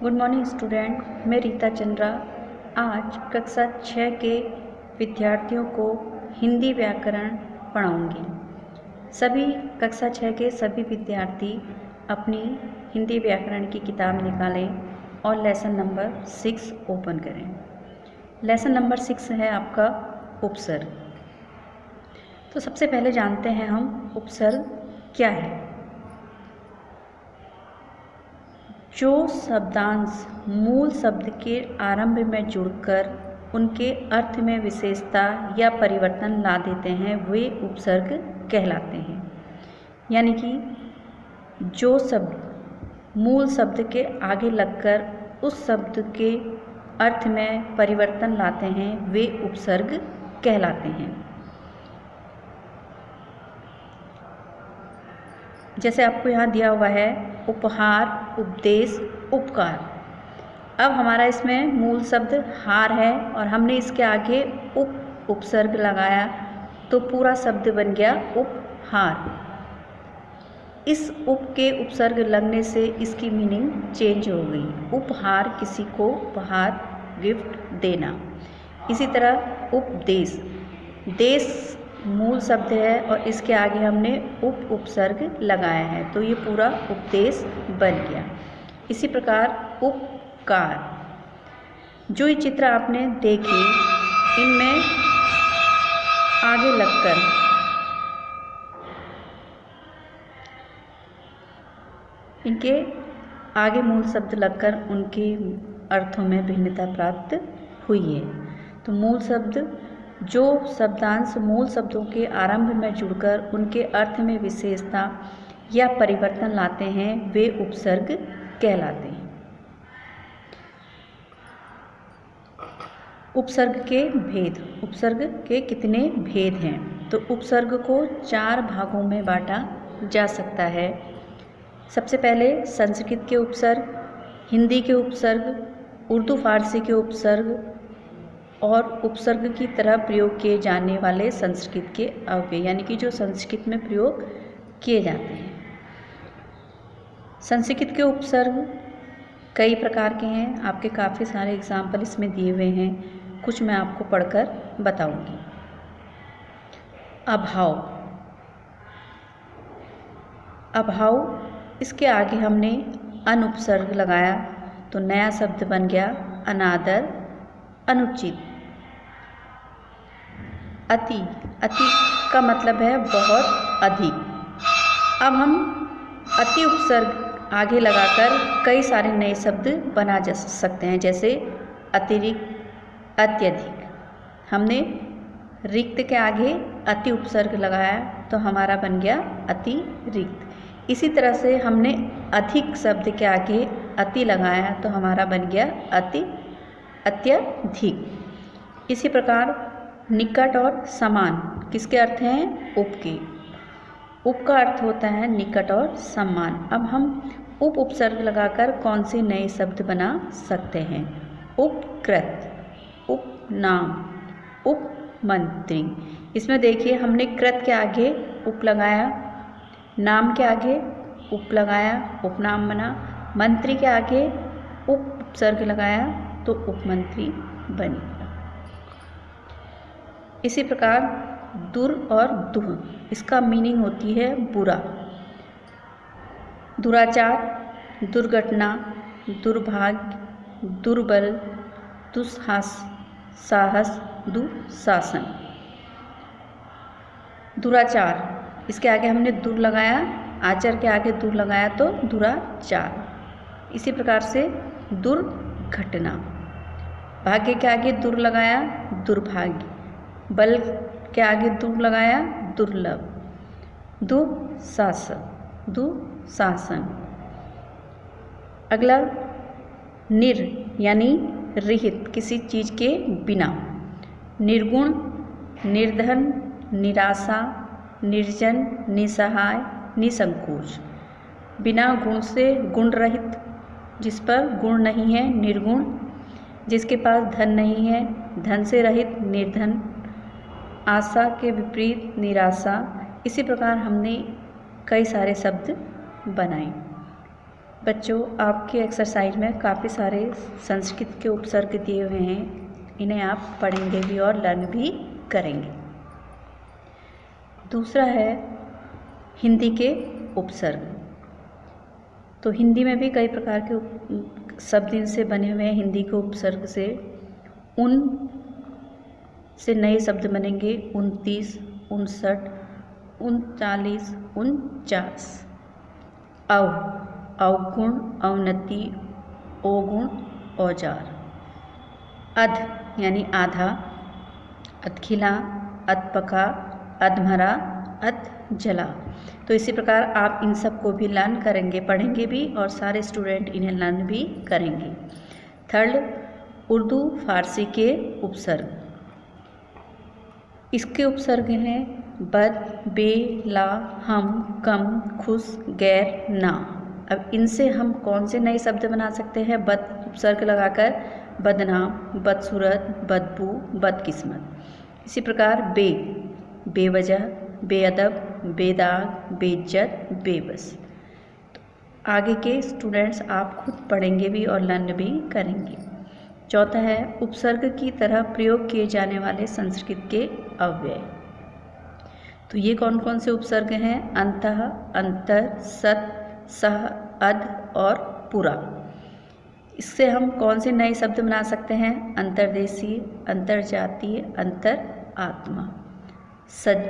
Good morning student, मैं रीता चंद्रा आज कक्षा 6 के विद्यार्थियों को हिंदी व्याकरण पढ़ाऊंगी। सभी कक्षा 6 के सभी विद्यार्थी अपनी हिंदी व्याकरण की किताब निकालें और लेसन नंबर 6 ओपन करें। लेसन नंबर 6 है आपका उपसर्ग। तो सबसे पहले जानते हैं हम उपसर्ग क्या है। जो शब्दांश मूल शब्द के आरंभ में जुड़कर उनके अर्थ में विशेषता या परिवर्तन ला देते हैं वे उपसर्ग कहलाते हैं। यानी कि जो शब्द मूल शब्द के आगे लगकर उस शब्द के अर्थ में परिवर्तन लाते हैं वे उपसर्ग कहलाते हैं। जैसे आपको यहाँ दिया हुआ है उपहार, उपदेश, उपकार। अब हमारा इसमें मूल शब्द हार है और हमने इसके आगे उपसर्ग लगाया तो पूरा शब्द बन गया उपहार। इस उप के उपसर्ग लगने से इसकी मीनिंग चेंज हो गई। उपहार किसी को उपहार गिफ्ट देना। इसी तरह उपदेश, देश मूल शब्द है और इसके आगे हमने उपसर्ग लगाया है तो ये पूरा उपदेश बन गया। इसी प्रकार उपकार। जो ये चित्र आपने देखे इनमें आगे लगकर इनके आगे मूल शब्द लगकर उनके अर्थों में भिन्नता प्राप्त हुई है। तो मूल शब्द जो शब्दांश मूल शब्दों के आरंभ में जुड़कर उनके अर्थ में विशेषता या परिवर्तन लाते हैं वे उपसर्ग कहलाते हैं। उपसर्ग के भेद। उपसर्ग के कितने भेद हैं? तो उपसर्ग को 4 भागों में बांटा जा सकता है। सबसे पहले संस्कृत के उपसर्ग, हिंदी के उपसर्ग, उर्दू फारसी के उपसर्ग और उपसर्ग की तरह प्रयोग किए जाने वाले संस्कृत के अव्यय, यानी कि जो संस्कृत में प्रयोग किए जाते हैं। संस्कृत के उपसर्ग कई प्रकार के हैं। आपके काफ़ी सारे एग्जाम्पल इसमें दिए हुए हैं, कुछ मैं आपको पढ़कर बताऊंगी। अभाव। अभाव, इसके आगे हमने अनुपसर्ग लगाया तो नया शब्द बन गया अनादर, अनुचित। अति, अति का मतलब है बहुत अधिक। अब हम अति उपसर्ग आगे लगाकर कई सारे नए शब्द बना जा सकते हैं, जैसे अतिरिक्त, अत्यधिक। हमने रिक्त के आगे अति उपसर्ग लगाया तो हमारा बन गया अतिरिक्त। इसी तरह से हमने अधिक शब्द के आगे अति लगाया तो हमारा बन गया अत्यधिक। इसी प्रकार निकट और समान किसके अर्थ हैं? उप के। उप का अर्थ होता है निकट और समान। अब हम उपसर्ग लगाकर कौन से नए शब्द बना सकते हैं? उपकृत, उपनाम, उपमंत्री। इसमें देखिए हमने कृत के आगे उप लगाया, नाम के आगे उप लगाया, उपनाम बना। मंत्री के आगे उपसर्ग लगाया तो उपमंत्री बनी। इसी प्रकार दुर और दुह, इसका मीनिंग होती है बुरा। दुराचार, दुर्घटना, दुर्भाग्य, दुर्बल, दुस्साहस, दुशासन। दुराचार, इसके आगे हमने दुर लगाया, आचार के आगे दुर लगाया तो दुराचार। इसी प्रकार से दुर्घटना। भाग्य के आगे दुर लगाया, दुर्भाग्य। बल के आगे दुर लगाया, दुर्लभ। दुशासन, दुशासन। अगला निर यानी रहित, किसी चीज़ के बिना। निर्गुण, निर्धन, निराशा, निर्जन, निसहाय, निसंकोच। बिना गुण से गुण रहित, जिस पर गुण नहीं है निर्गुण। जिसके पास धन नहीं है धन से रहित निर्धन। आशा के विपरीत निराशा। इसी प्रकार हमने कई सारे शब्द बनाए। बच्चों, आपके एक्सरसाइज में काफ़ी सारे संस्कृत के उपसर्ग दिए हुए हैं, इन्हें आप पढ़ेंगे भी और लर्न भी करेंगे। दूसरा है हिंदी के उपसर्ग। तो हिंदी में भी कई प्रकार के शब्द इनसे बने हुए हैं। हिंदी के उपसर्ग से उन से नए शब्द बनेंगे 29, 59, 39, 49। अवगुण, अवनति, अवगुण, औजार। अध यानी आधा, अधखिला, अधपका, अधमरा, अधजला। तो इसी प्रकार आप इन सब को भी लर्न करेंगे, पढ़ेंगे भी और सारे स्टूडेंट इन्हें लर्न भी करेंगे। थर्ड, उर्दू फारसी के उपसर्ग। इसके उपसर्ग हैं बद, बे, ला, हम, कम, खुश, गैर, ना। अब इनसे हम कौन से नए शब्द बना सकते हैं? बद उपसर्ग लगाकर बदनाम, बदसूरत, बदबू, बदकिस्मत। इसी प्रकार बे, बेवजह, बेअदब, बेदाग, बेइज्जत, बेबस। तो आगे के स्टूडेंट्स आप खुद पढ़ेंगे भी और लर्न भी करेंगे। चौथा है उपसर्ग की तरह प्रयोग किए जाने वाले संस्कृत के अव्यय। तो ये कौन कौन से उपसर्ग हैं? अंतः, अंतर, सत, सह, अध और पुरा। इससे हम कौन से नए शब्द बना सकते हैं? अंतर्देशीय, अंतर्जातीय, अंतर आत्मा। सत,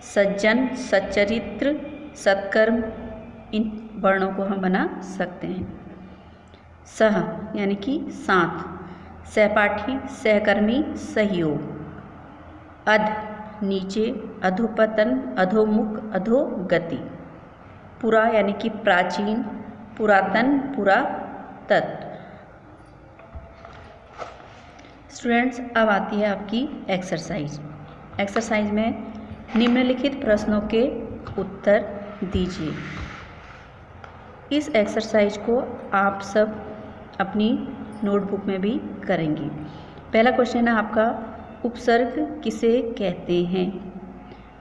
सज्जन, सच्चरित्र, सत्कर्म, इन वर्णों को हम बना सकते हैं। सह यानी कि साथ, सहपाठी, सहकर्मी, सहयोग। अध नीचे, अधोपतन, अधोमुख, अधोगति। पुरा यानी कि प्राचीन, पुरातन, पुरातत्व। स्टूडेंट्स, अब आती है आपकी एक्सरसाइज। एक्सरसाइज में निम्नलिखित प्रश्नों के उत्तर दीजिए। इस एक्सरसाइज को आप सब अपनी नोटबुक में भी करेंगे। पहला क्वेश्चन है आपका, उपसर्ग किसे कहते हैं?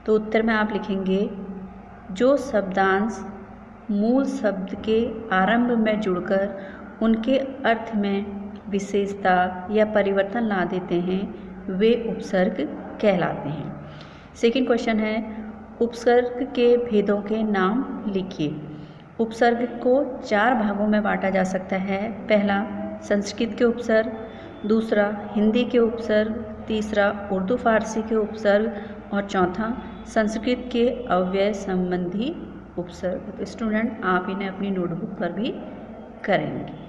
तो उत्तर में आप लिखेंगे जो शब्दांश मूल शब्द के आरंभ में जुड़कर उनके अर्थ में विशेषता या परिवर्तन ला देते हैं, वे उपसर्ग कहलाते हैं। सेकंड क्वेश्चन है, उपसर्ग के भेदों के नाम लिखिए। उपसर्ग को 4 भागों में बांटा जा सकता है। पहला संस्कृत के उपसर्ग, दूसरा हिंदी के उपसर्ग, तीसरा उर्दू फारसी के उपसर्ग और चौथा संस्कृत के अव्यय संबंधी उपसर्ग। तो स्टूडेंट आप इन्हें अपनी नोटबुक पर भी करेंगे।